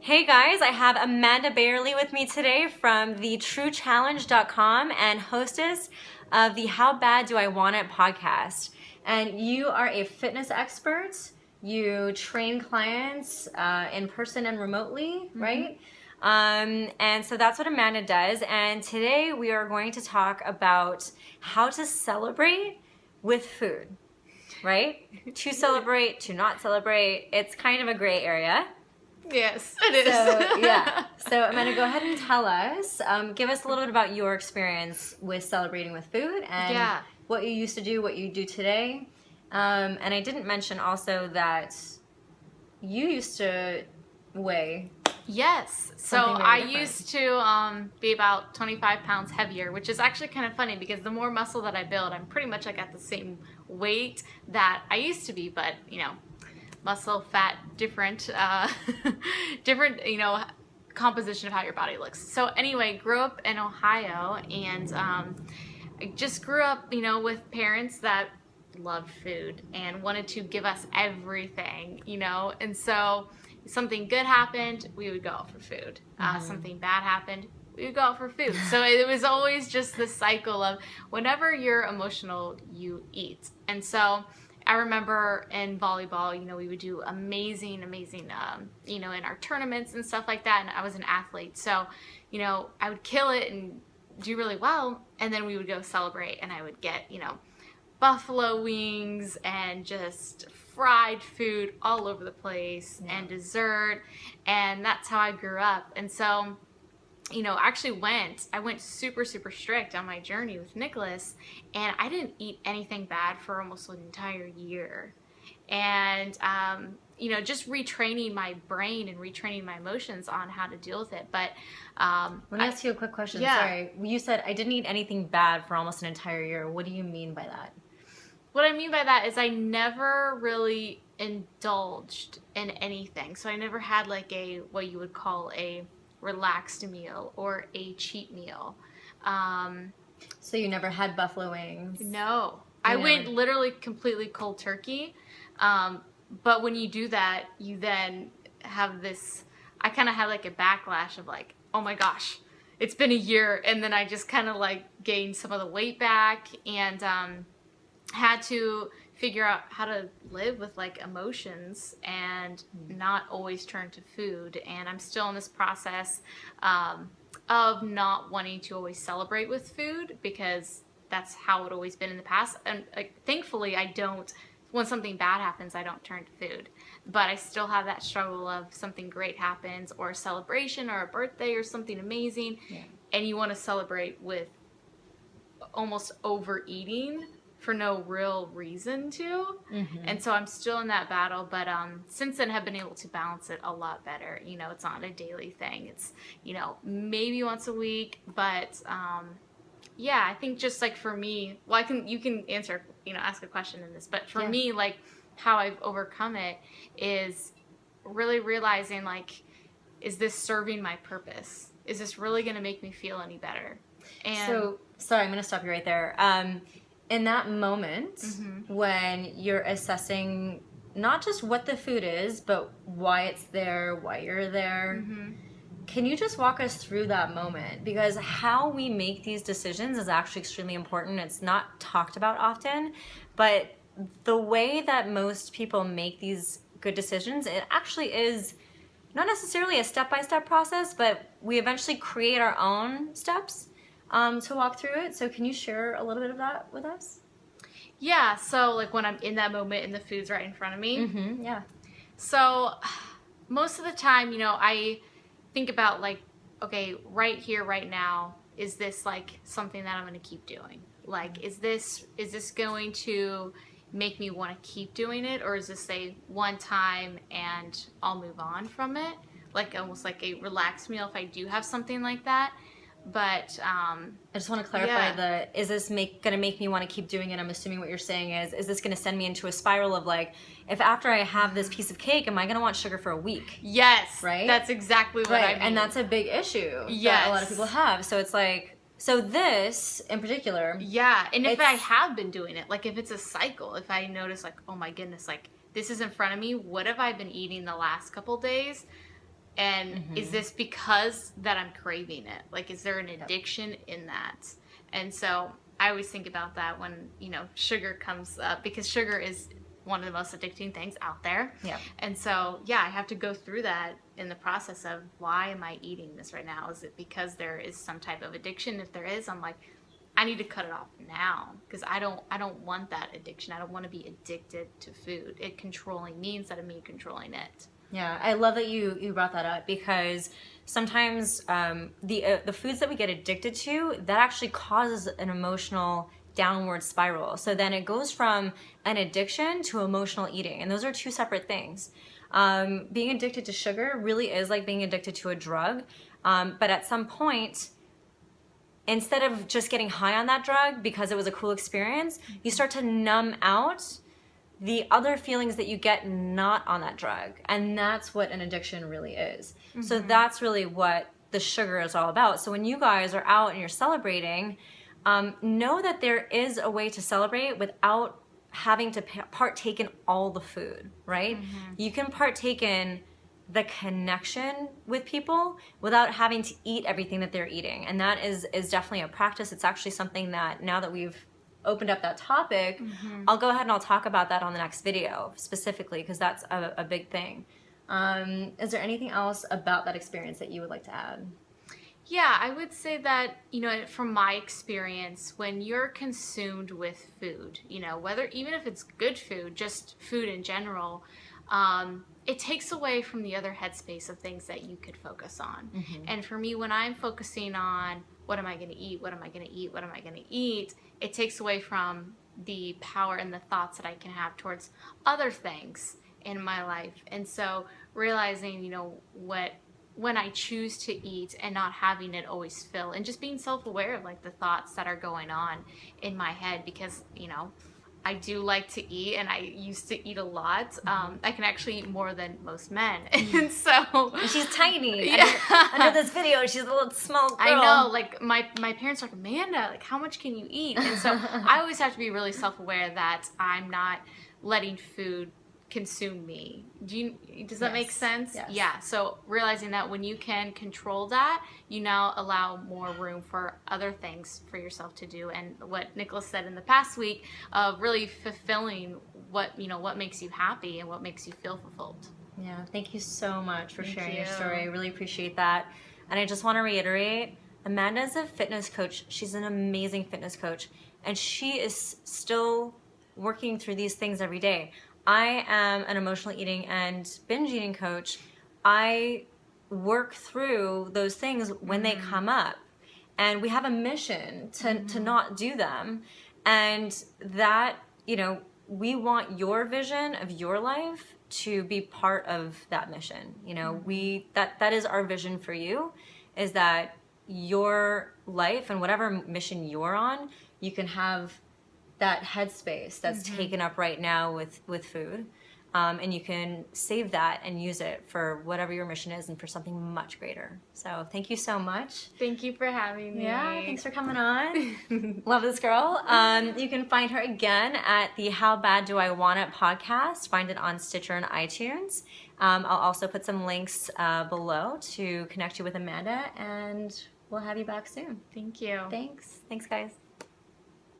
Hey guys, I have Amanda Bayerle with me today from the truechallenge.com and hostess of the How Bad Do I Want It podcast. And you are a fitness expert. You train clients in person and remotely, right? And so that's what Amanda does. And today we are going to talk about how to celebrate with food, right? To celebrate, to not celebrate. It's kind of a gray area. Yes, it is. So Amanda, go ahead and tell us, give us a little bit about your experience with celebrating with food and what you used to do, what you do today. And I didn't mention also that you used to weigh. Yes. So I used to be about 25 pounds heavier, which is actually kind of funny because the more muscle that I build, I'm pretty much like at the same weight that I used to be, but muscle, fat, different, composition of how your body looks. So anyway, grew up in Ohio, and I just grew up, with parents that loved food and wanted to give us everything, and so something good happened, we would go out for food. Something bad happened, we would go out for food. So it was always just this cycle of whenever you're emotional, you eat. And so I remember in volleyball, we would do amazing, in our tournaments and stuff like that. And I was an athlete. So, I would kill it and do really well. And then we would go celebrate and I would get, buffalo wings and just fried food all over the place and dessert. And that's how I grew up. And so, I went super, super strict on my journey with Nicholas, and I didn't eat anything bad for almost an entire year. And, just retraining my brain and retraining my emotions on how to deal with it. But let me ask you a quick question. Yeah. Sorry. You said I didn't eat anything bad for almost an entire year. What do you mean by that? What I mean by that is I never really indulged in anything. So I never had what you would call a relaxed meal or a cheat meal. So you never had buffalo wings? No. I went literally completely cold turkey. But when you do that, you then have this, I kind of had a backlash of oh my gosh, it's been a year. And then I just kind of gained some of the weight back and had to figure out how to live with emotions and not always turn to food. And I'm still in this process of not wanting to always celebrate with food because that's how it always been in the past. And thankfully I don't, when something bad happens, I don't turn to food. But I still have that struggle of something great happens or a celebration or a birthday or something amazing. Yeah. And you want to celebrate with almost overeating for no real reason to. And so I'm still in that battle, but since then have been able to balance it a lot better. It's not a daily thing. It's, maybe once a week, but I think just for me, well, you can answer, ask a question in this, but for me, how I've overcome it is really realizing is this serving my purpose? Is this really going to make me feel any better? And so, sorry, I'm going to stop you right there. In that moment, when you're assessing not just what the food is, but why it's there, why you're there, can you just walk us through that moment? Because how we make these decisions is actually extremely important. It's not talked about often, but the way that most people make these good decisions, it actually is not necessarily a step-by-step process, but we eventually create our own steps to walk through it. So can you share a little bit of that with us? Yeah, so when I'm in that moment and the food's right in front of me. Yeah. So most of the time, I think about okay, right here, right now, is this something that I'm going to keep doing? Is this going to make me want to keep doing it? Or is this a one time and I'll move on from it? Almost like a relaxed meal if I do have something like that. But I just want to clarify is this going to make me want to keep doing it? I'm assuming what you're saying is this going to send me into a spiral of if after I have this piece of cake, am I going to want sugar for a week? Yes. Right? That's exactly what I mean. And that's a big issue that a lot of people have. So it's so this in particular. Yeah. And if I have been doing it, if it's a cycle, if I notice oh my goodness, this is in front of me, what have I been eating the last couple days? And is this because that I'm craving it? Like, is there an addiction in that? And so I always think about that when, you know, sugar comes up, because sugar is one of the most addicting things out there. Yeah. And so, yeah, I have to go through that in the process of, why am I eating this right now? Is it because there is some type of addiction? If there is, I'm like, I need to cut it off now, because I don't want that addiction. I don't want to be addicted to food. It controlling me instead of me controlling it. Yeah, I love that you brought that up, because sometimes the foods that we get addicted to, that actually causes an emotional downward spiral. So then it goes from an addiction to emotional eating, and those are two separate things. Being addicted to sugar really is like being addicted to a drug, but at some point, instead of just getting high on that drug because it was a cool experience, you start to numb out the other feelings that you get not on that drug. And that's what an addiction really is. So that's really what the sugar is all about. So when you guys are out and you're celebrating, know that there is a way to celebrate without having to partake in all the food, right? You can partake in the connection with people without having to eat everything that they're eating. And that is definitely a practice. It's actually something that, now that we've opened up that topic, I'll go ahead and I'll talk about that on the next video specifically, because that's a big thing. Is there anything else about that experience that you would like to add? Yeah, I would say that, you know, from my experience, when you're consumed with food, you know, whether, even if it's good food, just food in general, it takes away from the other headspace of things that you could focus on. And for me, when I'm focusing on, what am I going to eat? What am I going to eat? What am I going to eat? It takes away from the power and the thoughts that I can have towards other things in my life. And so realizing, you know, when I choose to eat and not having it always fill, and just being self-aware of like the thoughts that are going on in my head, because, you know, I do like to eat, and I used to eat a lot. I can actually eat more than most men. And so... She's tiny. Yeah. Under this video, she's a little small girl. I know. Like, my parents are like, Amanda, like, how much can you eat? And so I always have to be really self-aware that I'm not letting food consume me. Does that make sense? Yes. Yeah. So realizing that when you can control that, you now allow more room for other things for yourself to do. And what Nicholas said in the past week of really fulfilling what makes you happy and what makes you feel fulfilled. Yeah. Thank you so much for sharing your you. story. I really appreciate that. And I just want to reiterate, Amanda is a fitness coach. She's an amazing fitness coach, and she is still working through these things every day. I am an emotional eating and binge eating coach. I work through those things when they come up, and we have a mission to not do them. And that, you know, we want your vision of your life to be part of that mission. You know, that is our vision for you, is that your life and whatever mission you're on, you can have that headspace that's taken up right now with food, and you can save that and use it for whatever your mission is and for something much greater. So thank you so much. Thank you for having me. Yeah, thanks for coming on. Love this girl. You can find her again at the How Bad Do I Want It podcast. Find it on Stitcher and iTunes. I'll also put some links below to connect you with Amanda, and we'll have you back soon. Thank you. Thanks, guys.